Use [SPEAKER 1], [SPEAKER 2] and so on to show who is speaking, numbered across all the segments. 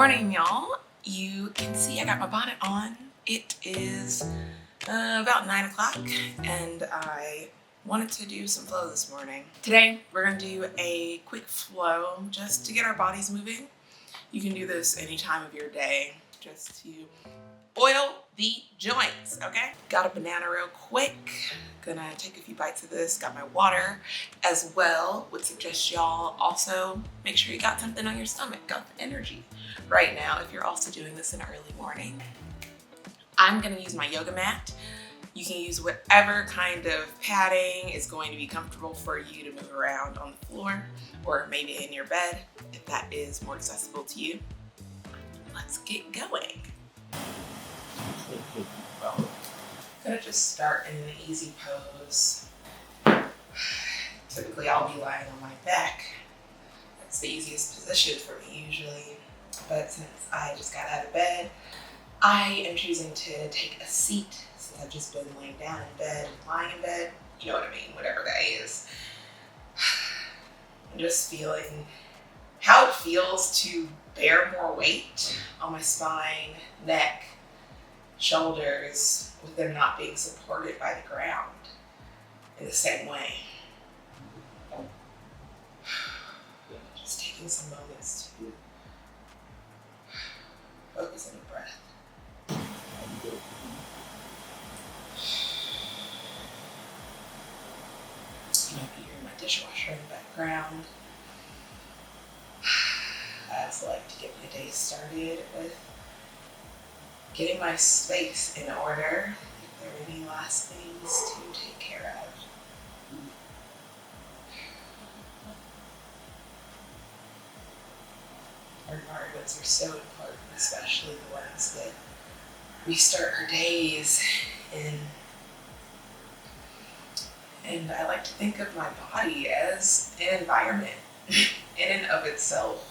[SPEAKER 1] Morning, y'all. You can see I got my bonnet on. It is about 9 o'clock and I wanted to do some flow this morning. Today, we're gonna do a quick flow just to get our bodies moving. You can do this any time of your day just to oil the joints, okay? Got a banana real quick. Gonna take a few bites of this. Got my water as well. Would suggest y'all also make sure you got something on your stomach, got the energy right now if you're also doing this in the early morning. I'm gonna use my yoga mat. You can use whatever kind of padding is going to be comfortable for you to move around on the floor or maybe in your bed if that is more accessible to you. Let's get going. I'm gonna just start in an easy pose. Typically I'll be lying on my back. That's the easiest position for me usually. But since I just got out of bed, I am choosing to take a seat since I've just been laying down in bed, lying in bed, you know what I mean, whatever that is. I'm just feeling how it feels to bear more weight on my spine, neck, shoulders, with them not being supported by the ground in the same way. Just taking some moments to focus on the breath. You might be hearing my dishwasher in the background. I also like to get my day started with getting my space in order. If there are any last things to take care of. Our environments are so important, especially the ones that we start our days in. And I like to think of my body as an environment in and of itself.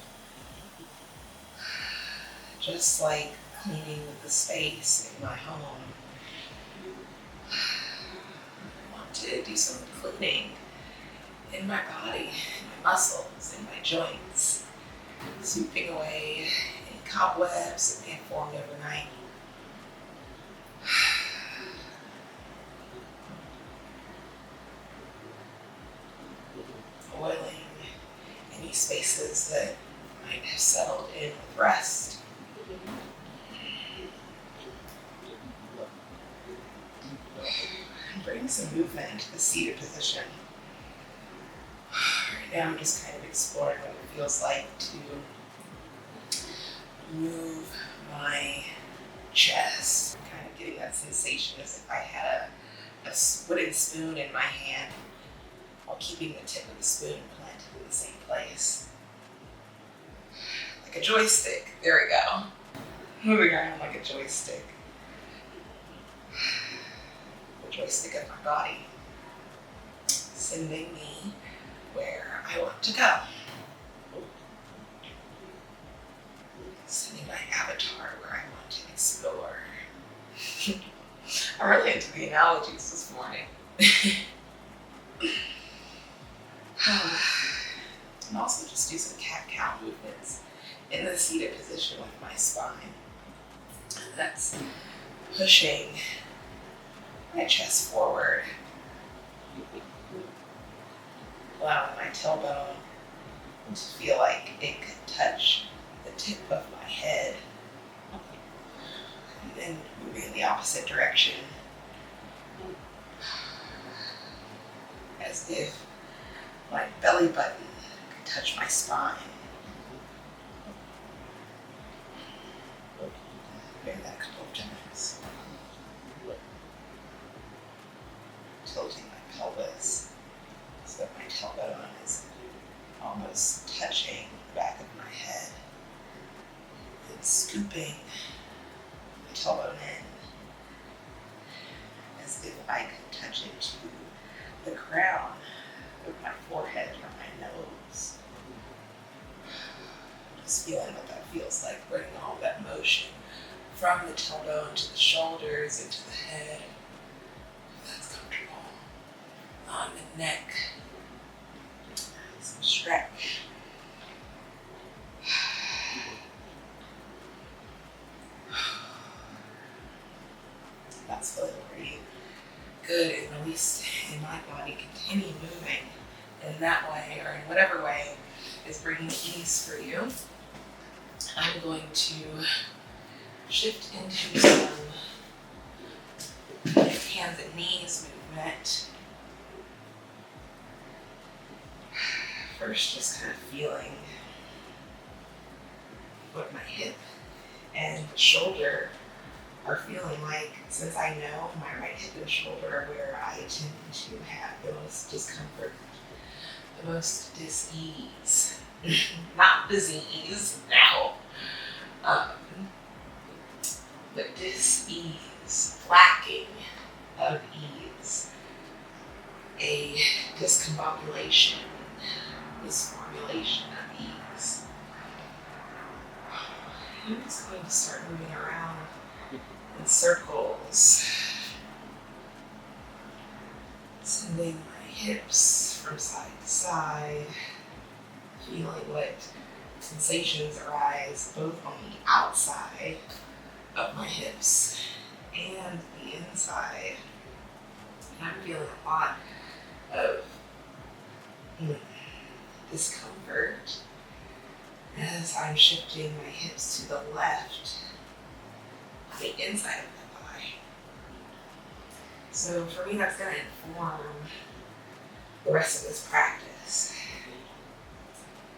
[SPEAKER 1] Just like cleaning the space in my home. I want to do some cleaning in my body, in my muscles, in my joints, sweeping away any cobwebs that may have formed overnight. Oiling any spaces that might have settled in with rest. Bring some movement into the seated position. Right now I'm just kind of exploring what it feels like to move my chest. Kind of getting that sensation as if I had a wooden spoon in my hand while keeping the tip of the spoon planted in the same place. Like a joystick. There we go. Moving around like a joystick. The joystick of my body. Sending me where I want to go. Sending my avatar where I want to explore. I'm really into the analogies this morning. And also just do some cat-cow movements in the seated position with my spine. That's pushing my chest forward, allowing my tailbone to feel like it could touch the tip of my head, and then moving in the opposite direction, as if my belly button could touch my spine. Doing that a couple of times. Tilting my pelvis so that my tailbone is almost touching the back of my head. And scooping my tailbone in as if I could touch it to the crown of my forehead or my nose. Just feeling what that feels like, bringing all that motion from the tailbone to the shoulders into the head. If that's comfortable. On the neck. Some stretch. it's feeling pretty good, and release in my body. Continue moving in that way, or in whatever way is bringing ease for you. I'm going to shift into some hands and knees movement. First, just kind of feeling what my hip and shoulder are feeling like, since I know my right hip and shoulder are where I tend to have the most discomfort, the most dis-ease. Not disease now, but dis-ease, lacking of ease, a discombobulation, misformulation of ease. I'm just going to start moving around in circles, sending my hips from side to side, feeling what sensations arise both on the outside of my hips and the inside. And I'm feeling a lot of discomfort as I'm shifting my hips to the left, the inside of my thigh. So for me, that's going to inform the rest of this practice.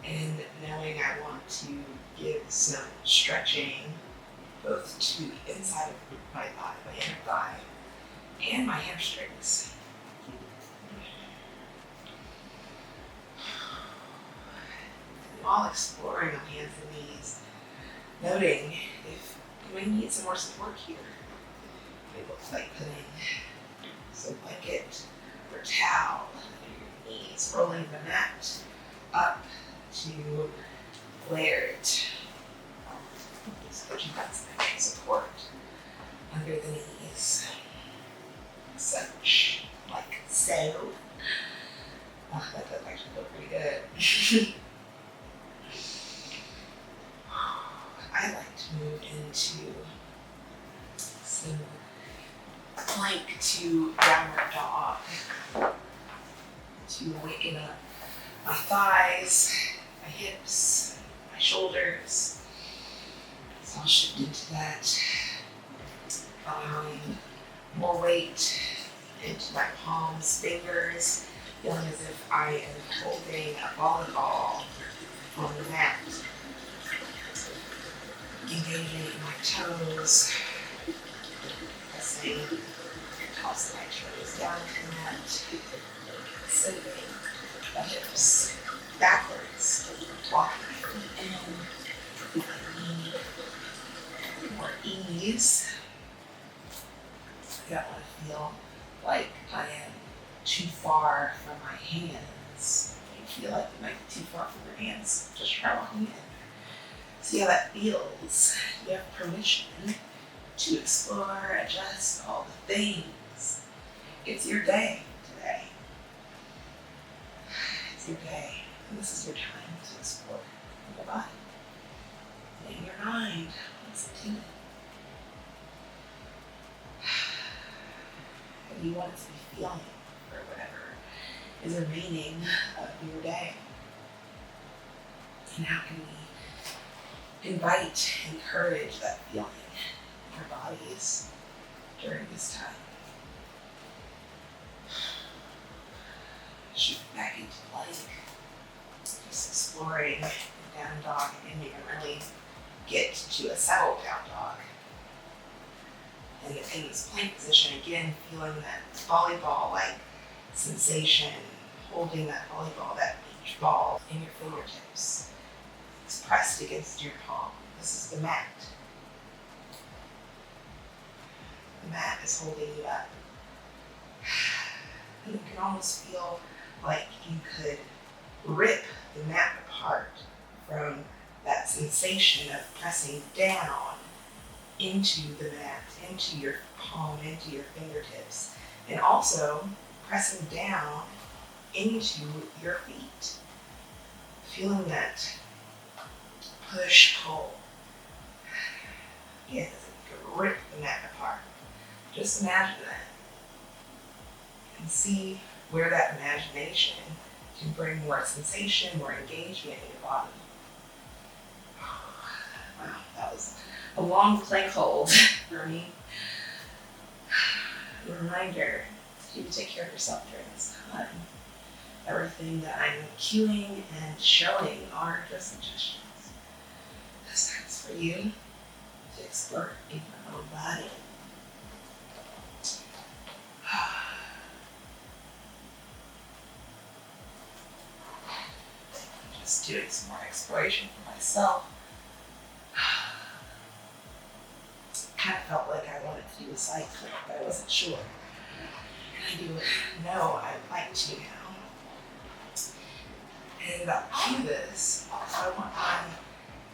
[SPEAKER 1] And knowing I want to give some stretching both to the inside of my thigh, my inner thigh, and my hamstrings. While exploring on hands and knees, noting if you may need some more support here. It looks like putting some blanket or towel under your knees, rolling the mat up to layer it so that you've got some extra support under the knees. Such, like so. Oh, that does actually feel pretty good. I like to move into some plank to downward dog to waken up my thighs, my hips, my shoulders. So I'll shift into that, allowing more weight into my palms, fingers, feeling as if I am holding a volleyball on the mat. Engaging in my toes, pressing, tossing my toes down to the mat, sending the hips backwards, walking in, more ease. I don't want to feel like I am too far from my hands. You feel like you might be too far from your hands, just try walking in. See how that feels. You have permission to explore, adjust all the things. It's your day today. It's your day, and this is your time to explore your body and your mind. What's it doing? What do you want it to be feeling, or whatever is remaining of your day? And how can we invite, encourage that feeling in our bodies during this time? Shoot back into plank, just exploring the down dog, and you can really get to a settled down dog. And in this plank position, again, feeling that volleyball-like sensation, holding that volleyball, that beach ball in your fingertips. It's pressed against your palm. This is the mat. The mat is holding you up. And you can almost feel like you could rip the mat apart from that sensation of pressing down into the mat, into your palm, into your fingertips, and also pressing down into your feet. Feeling that push, pull. Again, as if you could rip the mat apart. Just imagine that and see where that imagination can bring more sensation, more engagement in your body. Wow, that was a long plank hold for me. A reminder to take care of yourself during this time. Everything that I'm cueing and showing are just suggestions. This time's for you to explore in your own body. Just doing some more exploration for myself. Kind of felt like I wanted to do a side flip, but I wasn't sure. And I do know I'd like to now. And I'll cue this. I want my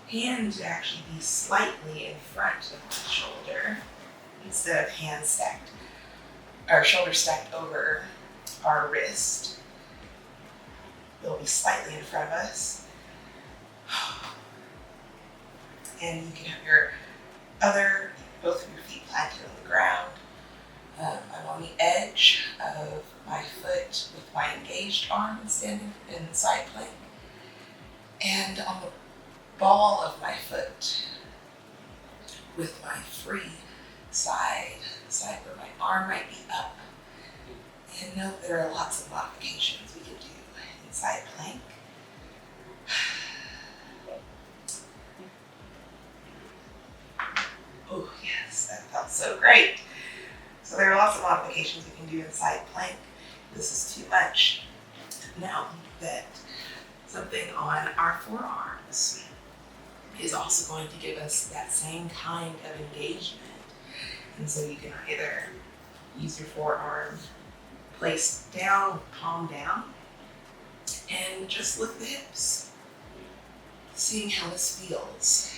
[SPEAKER 1] hand to actually be slightly in front of my shoulder instead of hands stacked, or shoulders stacked over our wrist. They'll be slightly in front of us. And you can have both of your feet planted on the ground. I'm on the edge of my foot with my engaged arm and standing in side plank. And on the ball of my foot with my free side where my arm might be up. And note there are lots of modifications we can do in side plank. Oh yes, that felt so great. So there are lots of modifications we can do in side plank. This is too much. Now that something on our forearms is also going to give us that same kind of engagement. And so you can either use your forearm placed down, palm down, and just lift the hips, seeing how this feels.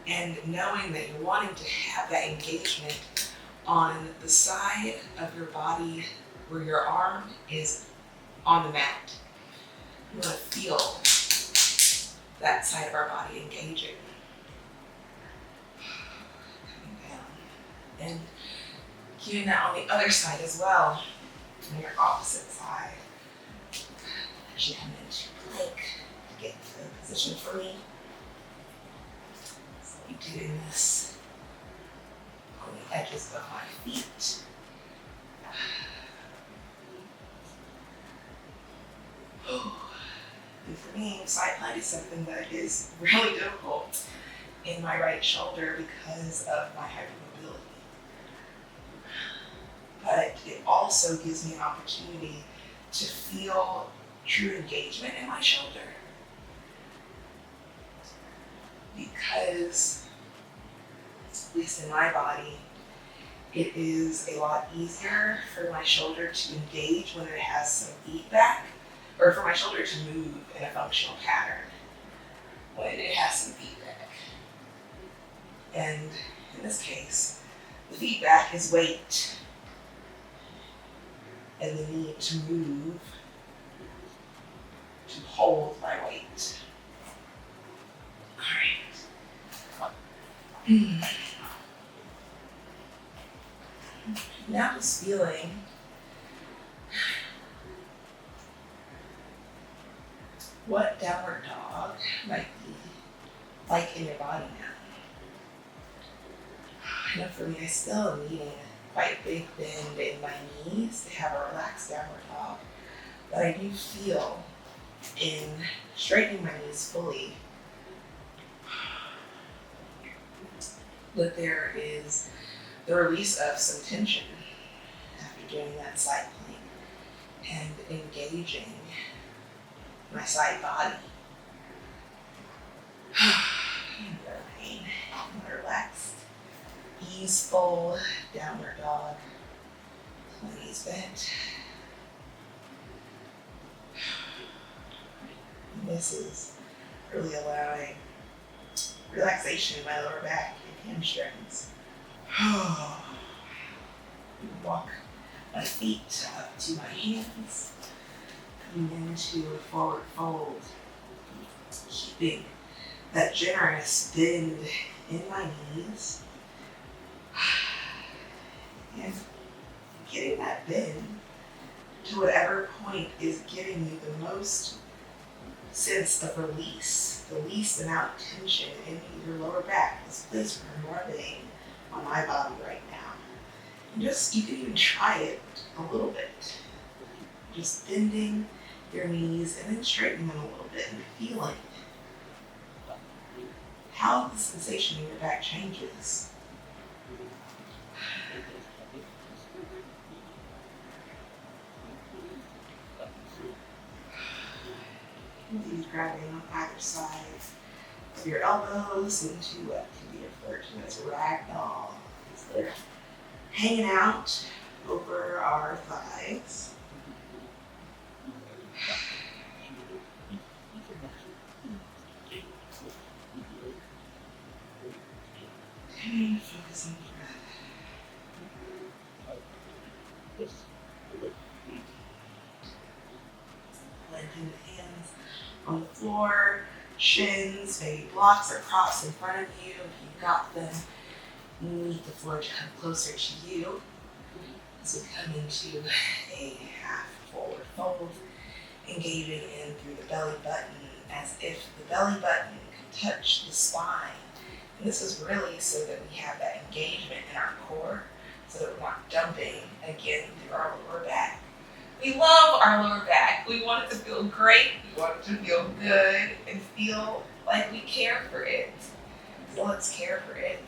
[SPEAKER 1] And knowing that you're wanting to have that engagement on the side of your body where your arm is on the mat. You want to feel that side of our body engaging. Coming down. And cueing that on the other side as well, on your opposite side. As you come into plank, get to the position for me. So I'm doing this on the edges of my feet. And for me, side plank is something that is really difficult in my right shoulder because of my hypermobility. But it also gives me an opportunity to feel true engagement in my shoulder. Because, at least in my body, it is a lot easier for my shoulder to engage when it has some feedback, or for my shoulder to move in a functional pattern when it has some feedback. And in this case, the feedback is weight and the need to move to hold my weight. All right. Now just feeling what downward dog might be like in your body now. I know for me, I still am needing quite a big bend in my knees to have a relaxed downward dog, but I do feel in straightening my knees fully that there is the release of some tension after doing that side plank and engaging my side body. Remain relaxed, easeful downward dog. Knees bent. And this is really allowing relaxation in my lower back and hamstrings. Walk my feet up to my hands, coming into a forward fold, keeping that generous bend in my knees. And getting that bend to whatever point is giving you the most sense of release, the least amount of tension in your lower back, this place where I'm rubbing on my body right now. And just, you can even try it a little bit. Just bending your knees and then straightening them a little bit and feeling how the sensation in your back changes. Maybe grabbing on either side of your elbows into what can be referred to as a ragdoll. So they're hanging out over our thighs. And focus on the breath. Planting the hands on the floor, shins, maybe blocks or props in front of you. If you've got them, you need the floor to come closer to you. As we come into a half forward fold, engaging in through the belly button as if the belly button can touch the spine. And this is really so that we have that engagement in our core, so that we're not dumping again through our lower back. We love our lower back. We want it to feel great. We want it to feel good and feel like we care for it. So let's care for it.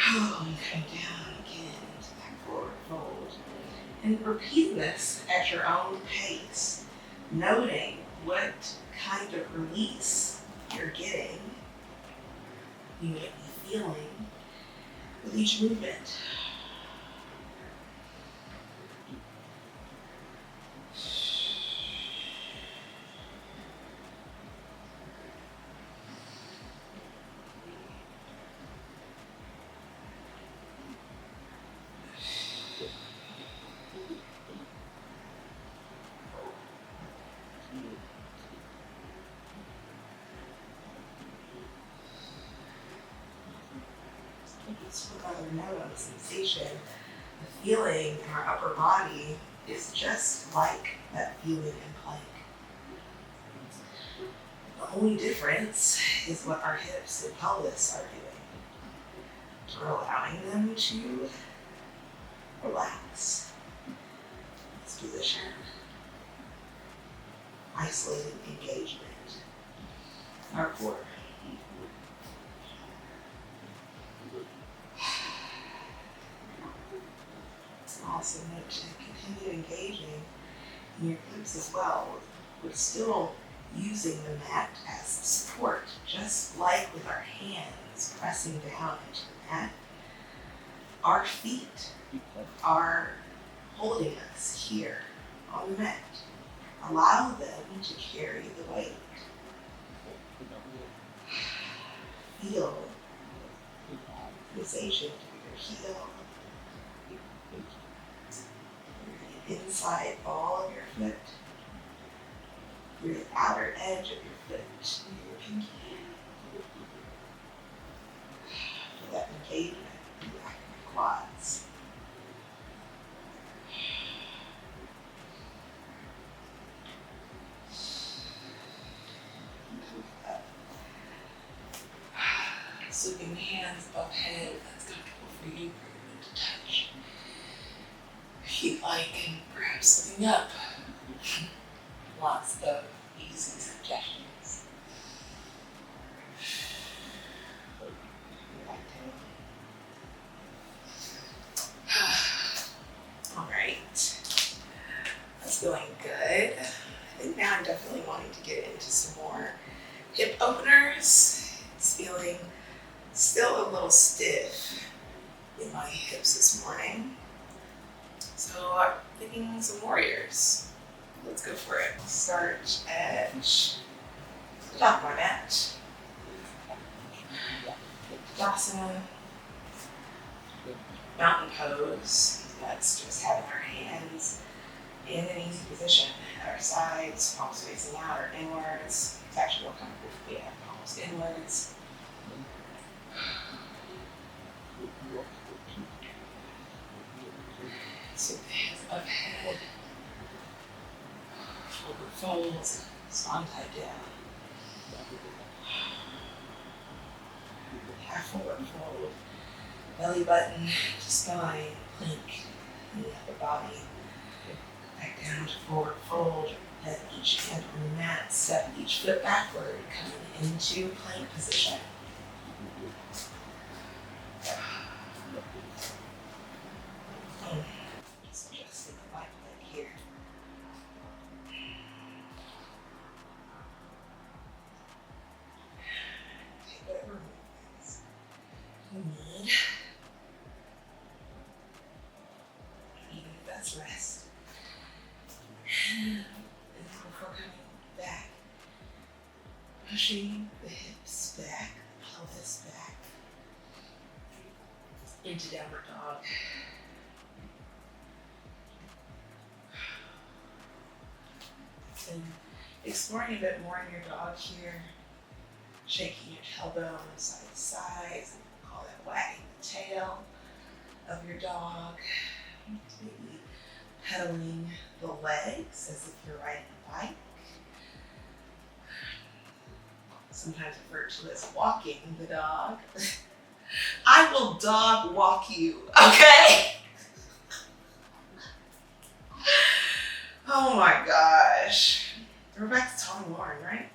[SPEAKER 1] Oh, and come down again into that forward fold. And repeating this at your own pace, noting what kind of release you're getting, you may be feeling with each movement. Just with other note on the sensation, the feeling in our upper body is just like that feeling in plank. The only difference is what our hips and pelvis are doing. We're allowing them to relax. This position, isolated engagement, our core. Also note to continue engaging in your glutes as well. We're still using the mat as support, just like with our hands pressing down into the mat. Our feet are holding us here on the mat. Allow them to carry the weight. Feel the sensation through your heel. Inside ball of your foot, through the outer edge of your foot, your pinky. Feel that engagement in the back of your quads. Sweeping hands above head, if that's comfortable for you, bring them to touch. If you'd like, and perhaps sitting up. Lots of easy suggestions. All right, that's going good. I think now I'm definitely wanting to get into some more hip openers. It's feeling still a little stiff in my hips this morning. So I'm thinking some warriors. Let's go for it. Start at the top of my mat. Dasana. Mountain pose. That's just having our hands in an easy position at our sides, palms facing out or inwards. It's actually more comfortable if we have palms inwards. folds, spine tight down. Half forward fold, belly button to spine, plank in the upper body. Back down to forward fold, head each hand on the mat, step each foot backward, coming into plank position. Just adjusting the right leg here. Take whatever movements you need, even if that's rest. And before coming back, pushing the hips back, the pelvis back, into downward dog. And exploring a bit more in your dog here, shaking your tailbone side to side, some people call that wagging the tail of your dog, maybe pedaling the legs as if you're riding a bike, sometimes referred to as walking the dog. I will dog walk you, okay? Oh my gosh. We're back to Tom and Lauren, right?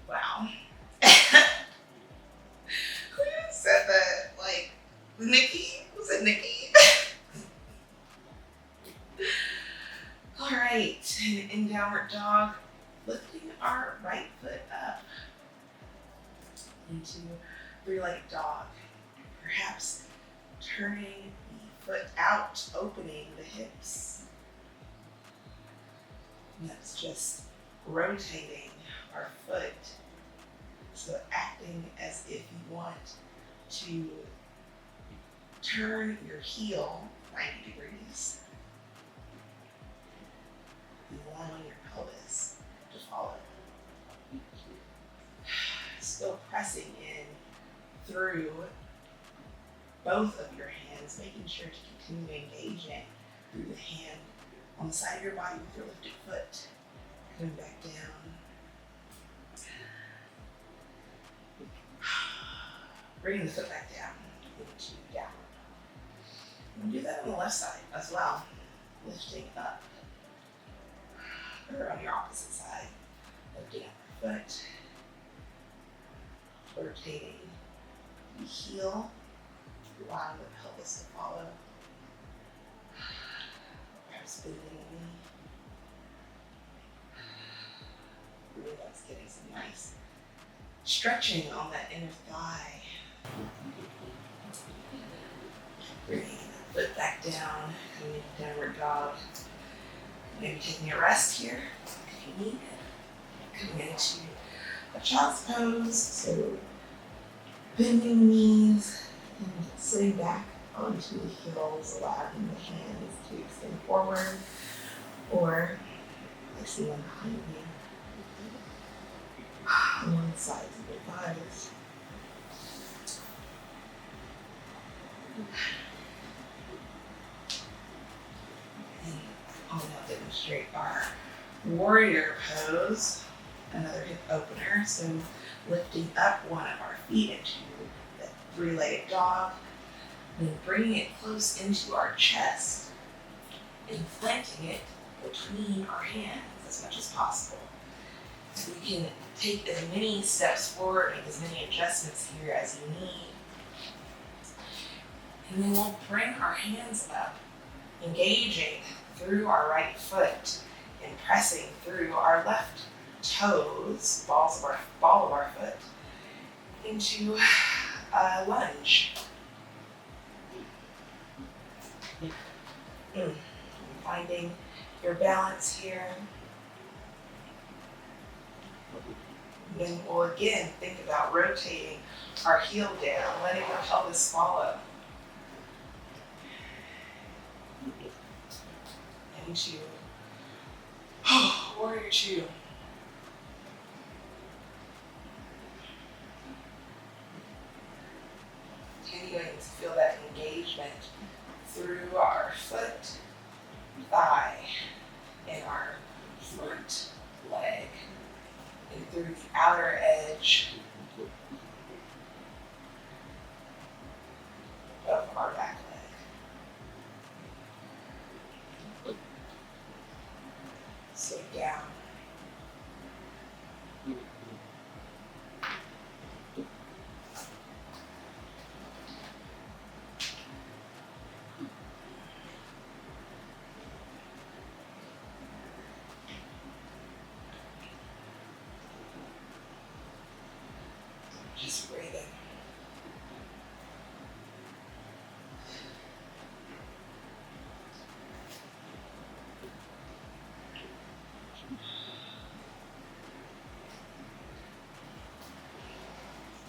[SPEAKER 1] Wow. Who even said that? Like, Nikki? Was it Nikki? All right, in downward dog, lifting our right foot up into three-legged dog. Perhaps turning the foot out, opening the hips. And that's just rotating our foot. So acting as if you want to turn your heel 90 degrees. And allowing your pelvis to follow. Still pressing in through both of your hands, making sure to continue engaging through the hand on the side of your body with your lifted foot. Coming back down. Bringing the foot back down into downward. And do that on the left side as well. Lifting up. Or on your opposite side. Lifting up your foot. Rotating the heel. Allowing the pelvis to follow. Perhaps bending the knee. Really that's getting some nice stretching on that inner thigh. Bringing the foot back down, coming into downward dog. Maybe taking a rest here if you need it. Coming into a child's pose, so bending knees and sitting back onto the heels, allowing the hands to extend forward or placing them behind you on one side of your thighs. And I'll now demonstrate our warrior pose, another hip opener. So lifting up one of our feet into the three-legged dog, and then bringing it close into our chest and planting it between our hands as much as possible. So you can take as many steps forward, make as many adjustments here as you need. And then we'll bring our hands up, engaging through our right foot and pressing through our left toes, ball of our foot, into a lunge. And finding your balance here. Then we'll again think about rotating our heel down, letting our pelvis follow. Into warrior two. Continuing to feel that engagement through our foot, thigh, and our front leg and through the outer edge of our back leg. Sit down. Just breathing.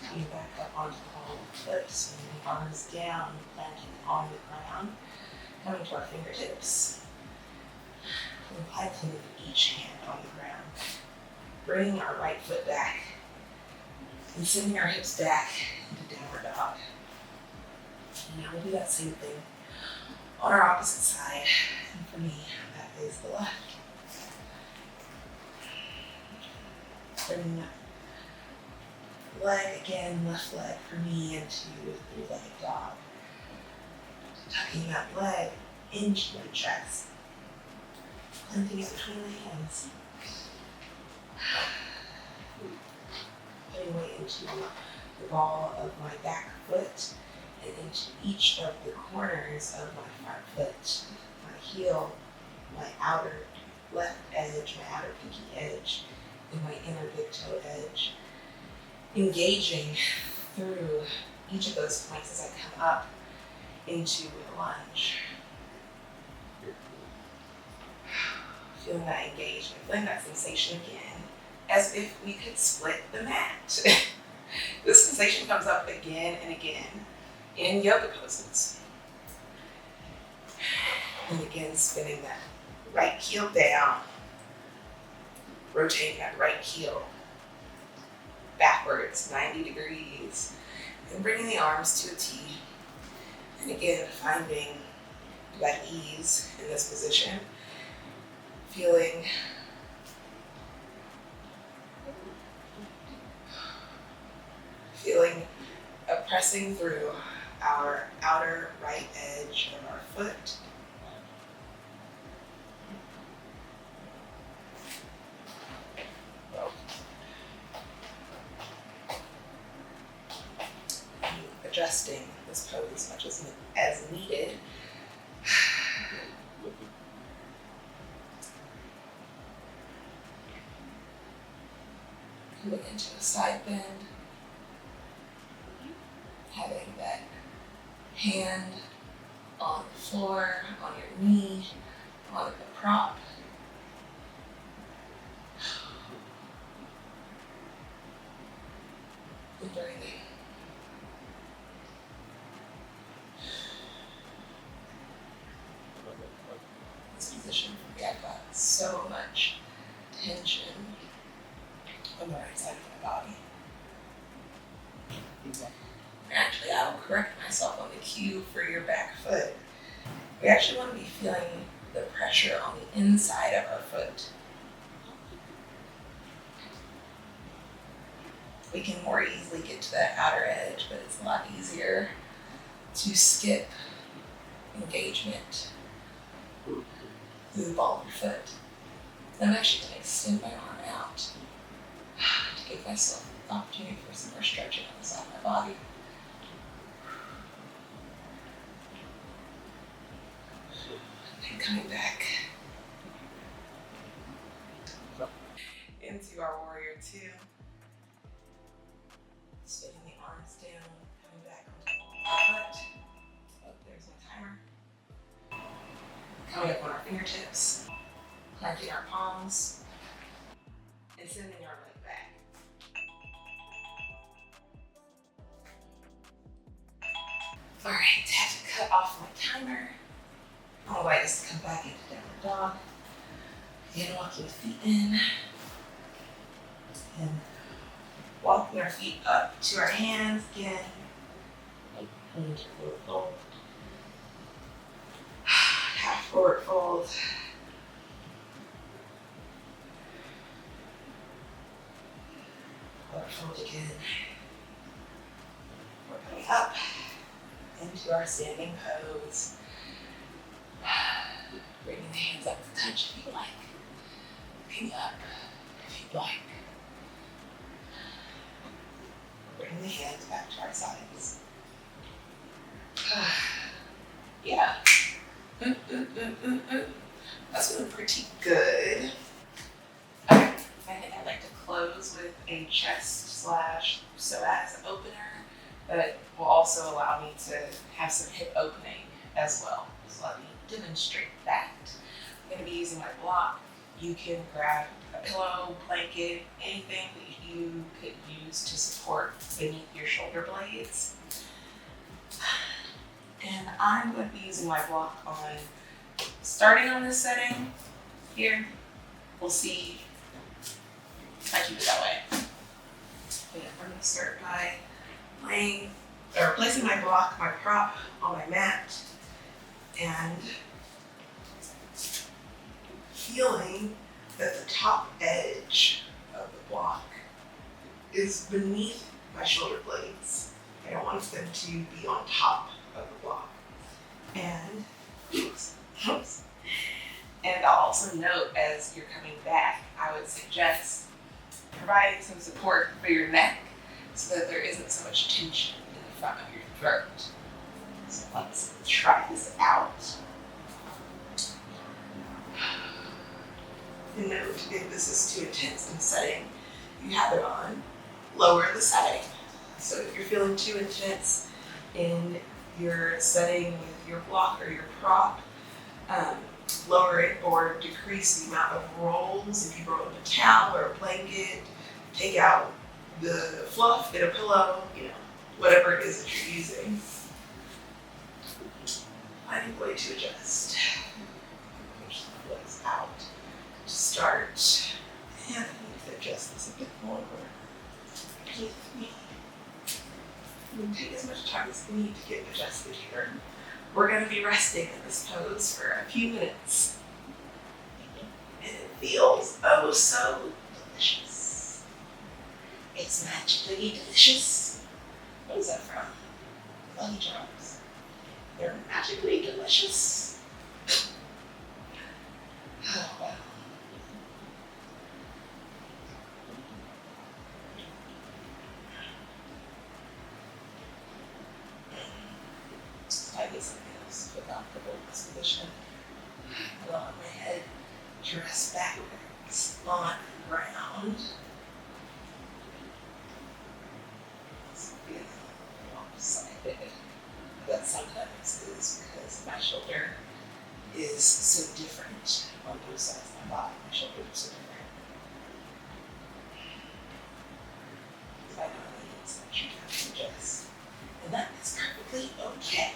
[SPEAKER 1] Coming back up onto the whole foot, swinging the arms down, planting on the ground, coming to our fingertips, and planting each hand on the ground. Bringing our right foot back and sending our hips back into downward dog. And now we'll do that same thing on our opposite side. And for me, that is the left. Bringing that leg again, left leg for me into the three-legged dog. Tucking that leg into my chest. Planting it between the hands. Putting weight into the ball of my back foot and into each of the corners of my front foot. My heel, my outer left edge, my outer pinky edge, and my inner big toe edge. Engaging through each of those points as I come up into a lunge. Feeling that engagement, feeling that sensation again, as if we could split the mat. This sensation comes up again and again in yoga poses. And again, spinning that right heel down, rotating that right heel backwards 90 degrees, and bringing the arms to a T. And again, finding that ease in this position, feeling a pressing through our outer right edge of our foot. Adjusting this pose as much as needed. Coming into a side bend. Having that hand on the floor, on your knee, on the prop. And breathing. This position, I've got so much tension on the right side of my body. Actually, I will correct myself on the cue for your back foot. We actually want to be feeling the pressure on the inside of our foot. We can more easily get to that outer edge, but it's a lot easier to skip engagement through the ball of your foot. And I'm actually going to extend my arm out to give myself the opportunity for some more stretching on the side of my body. And coming back into our warrior two. Spinning the arms down, coming back onto our foot. Oh, there's my timer. Coming up on our fingertips, planting our palms, and sending our leg back. All right, have to cut off my timer. I'll allow us to come back into downward dog. Again, walking the feet in. And walking our feet up to our hands again. Coming to forward fold. Half forward fold. We're folded in. We're coming up into our standing pose. Bringing the hands up to touch if you like. Looking up if you'd like. Bring the hands back to our sides. Yeah. That's been pretty good. Okay. I think I'd like to close with a chest / psoas opener that will also allow me to have some hip opening as well. So let me demonstrate that. I'm going to be using my block. You can grab a pillow, blanket, anything that you could use to support beneath your shoulder blades. And I'm going to be using my block on, starting on this setting here. We'll see if I keep it that way. But I'm going to start by placing my block, my prop, on my mat, and feeling that the top edge of the block is beneath my shoulder blades. I don't want them to be on top of the block. And and I'll also note, as you're coming back, I would suggest providing some support for your neck so that there isn't so much tension in the front of your throat. So let's try this out. And note, if this is too intense in setting, you have it on, lower the setting. So if you're feeling too intense in your setting with your block or your prop, lower it or decrease the amount of rolls. If you roll up a towel or a blanket, take out the fluff, get a pillow, whatever it is that you're using. Finding a way to adjust. Push the legs out to start. And I need to adjust this a bit more. Beneath me. You can take as much time as you need to get adjusted here. We're going to be resting in this pose for a few minutes. And it feels oh so delicious. It's magically delicious. What is that from? Lucky Charms. They're magically delicious. Oh, wow. I get something else to feel comfortable in this position. Allow my head to rest backwards on the ground. It's feeling lopsided. That sometimes is because my shoulder is so different on both sides of my body. My shoulders are so different. If I know what it is, I should have to adjust. And that is perfectly okay.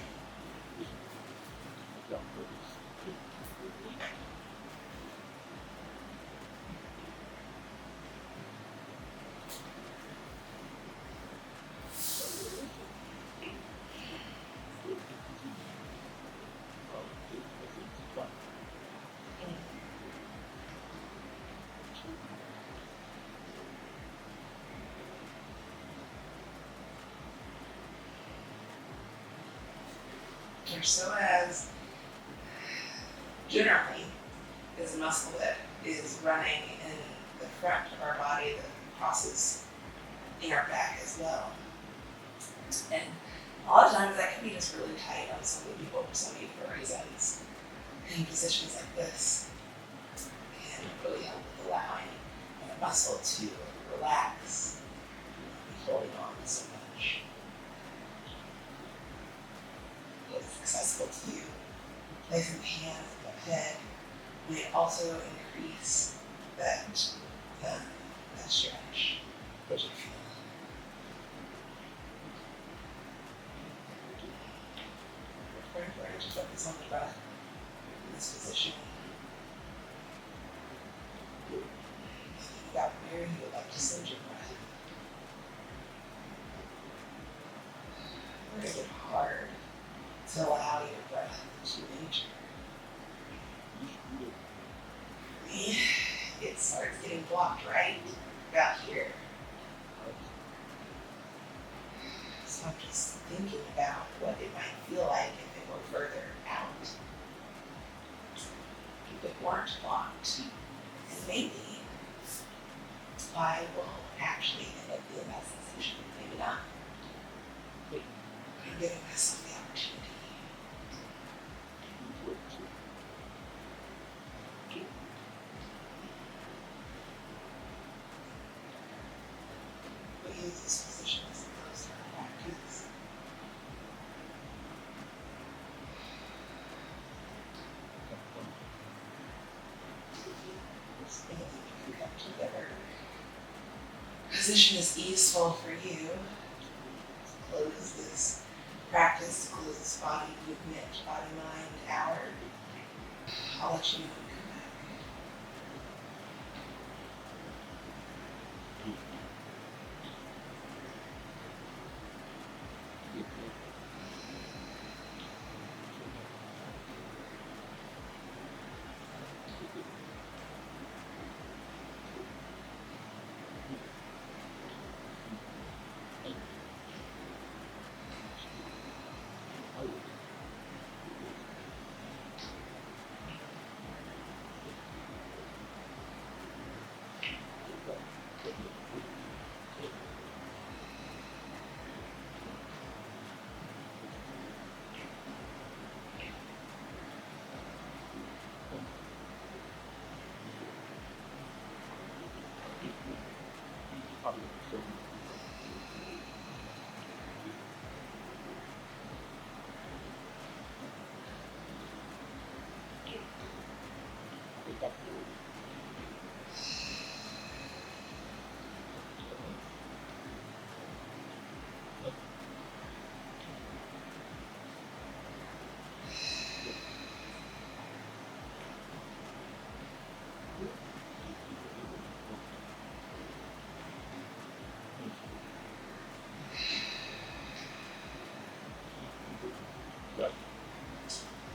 [SPEAKER 1] Your psoas generally is a muscle that is running in the front of our body that crosses in our back as well. And a lot of times that can be just really tight on some people for so many different reasons. And in positions like this can really help with allowing the muscle to relax, not be holding on so much. It's accessible to you. Placing the hands above the head may also increase that stretch that you feel. We're going to focus on the breath in this position. Think about where you would like to send your breath. We're going to get hard to allow your breath to enter. It starts getting blocked right about here. use this position as a close to our practice. Just think if you can come to whatever position is easeful for you. Close this practice, close this body movement, body mind hour. I'll let you know when you come back.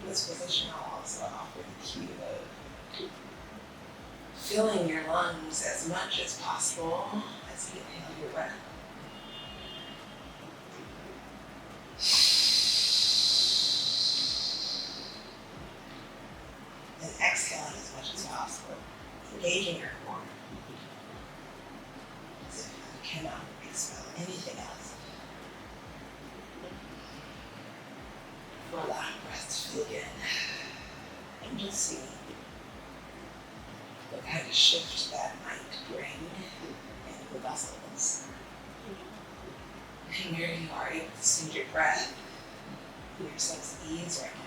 [SPEAKER 1] This position, I'll also offer the cue of filling your lungs as much as possible as you inhale your breath. And exhaling as much as possible, engaging your core. As if you cannot expel anything else. Allow breath to fill in. And just see what kind of shift that might bring in the muscles. And where you are able to send your breath, give yourself ease right now.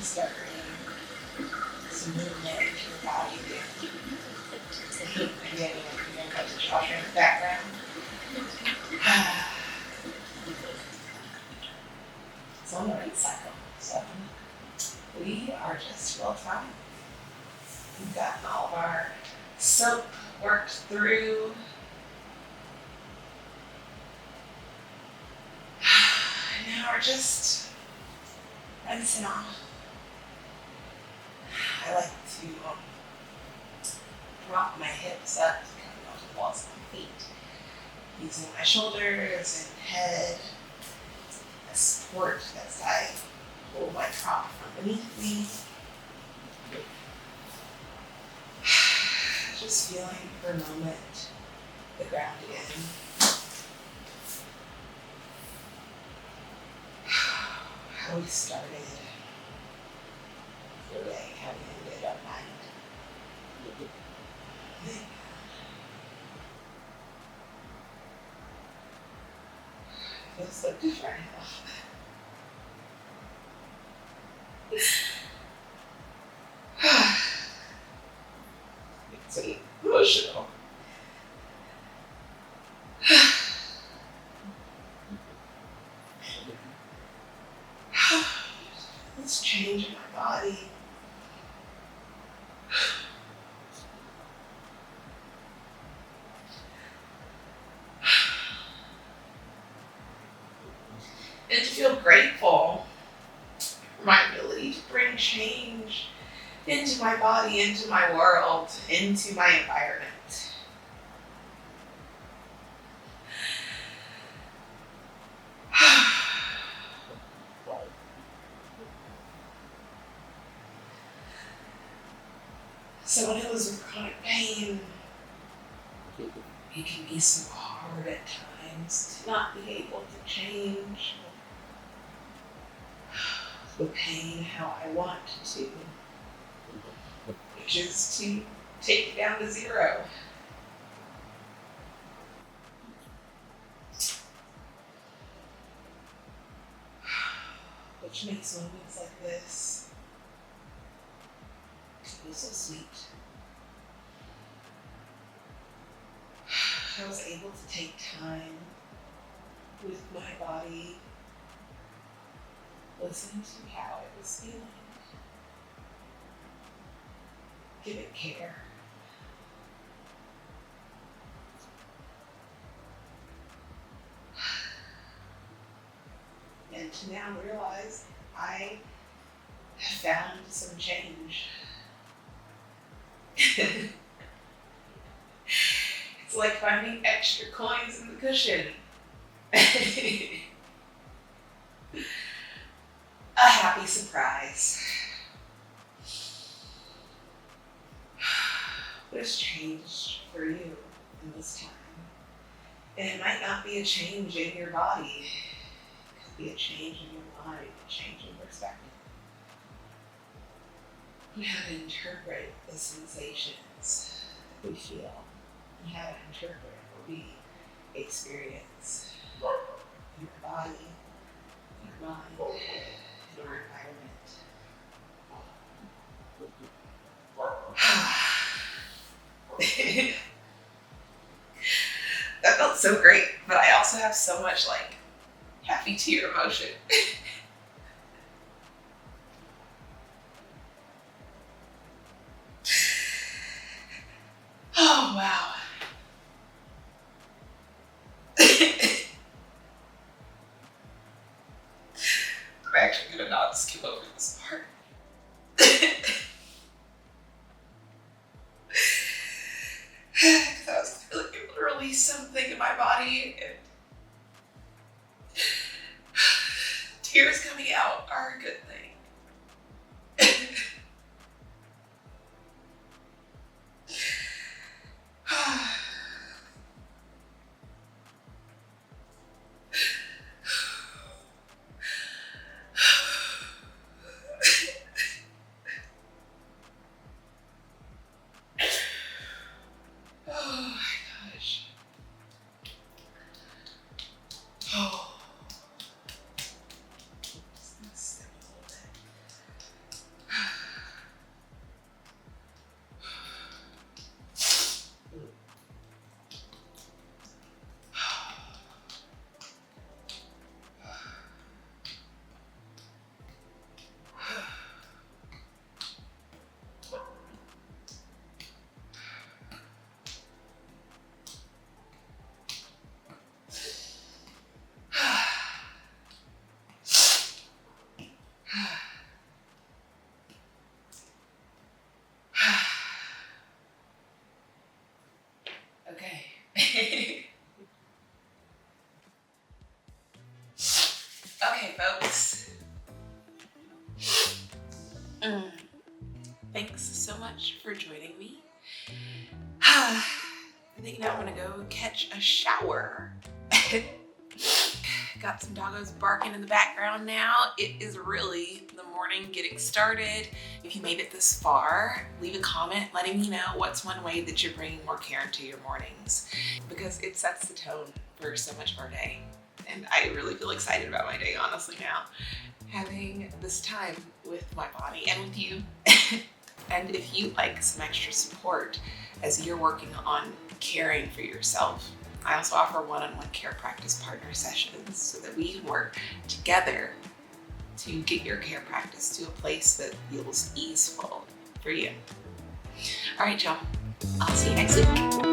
[SPEAKER 1] Start bringing some movement into your body there. Again, you can cut the shoulder in the background. It's on the right cycle, so we are just well timed. We've gotten all of our soap worked through. Now we're just rinsing off. I like to prop my hips up, coming onto the walls of my feet, using my shoulders and head as support as I hold my prop from beneath me. just feeling for a moment the ground again. How we started the day, how we ended our night. It feels so different now. It's so emotional. This change in my body. And to feel grateful for my ability to bring change into my body, into my world, into my environment. Someone who lives with chronic pain, it can be so hard at times to not be able to change the pain how I want to, which is to take it down to zero. Which makes moments like this feel so sweet. I was able to take time with my body, listen to how it was feeling, give it care. And to now realize I have found some change. It's like finding extra coins in the cushion. A happy surprise. What has changed for you in this time? And it might not be a change in your body. It could be a change in your mind, a change in perspective. And how to interpret the sensations that we feel. And how to interpret what we experience in our body, in our mind, in our environment. That felt so great, but I also have so much happy tear emotion. Oh, wow. I'm actually gonna not skip over this part. Because I was really able to release something in my body, and tears coming out are a good thing. Oh my gosh. I think now I'm gonna go catch a shower. Got some doggos barking in the background now. It is really the morning getting started. If you made it this far, leave a comment letting me know what's one way that you're bringing more care into your mornings, because it sets the tone for so much of our day. And I really feel excited about my day, honestly, now, having this time with my body and with you. And if you'd like some extra support as you're working on caring for yourself, I also offer one-on-one care practice partner sessions so that we can work together to get your care practice to a place that feels easeful for you. All right, y'all. I'll see you next week.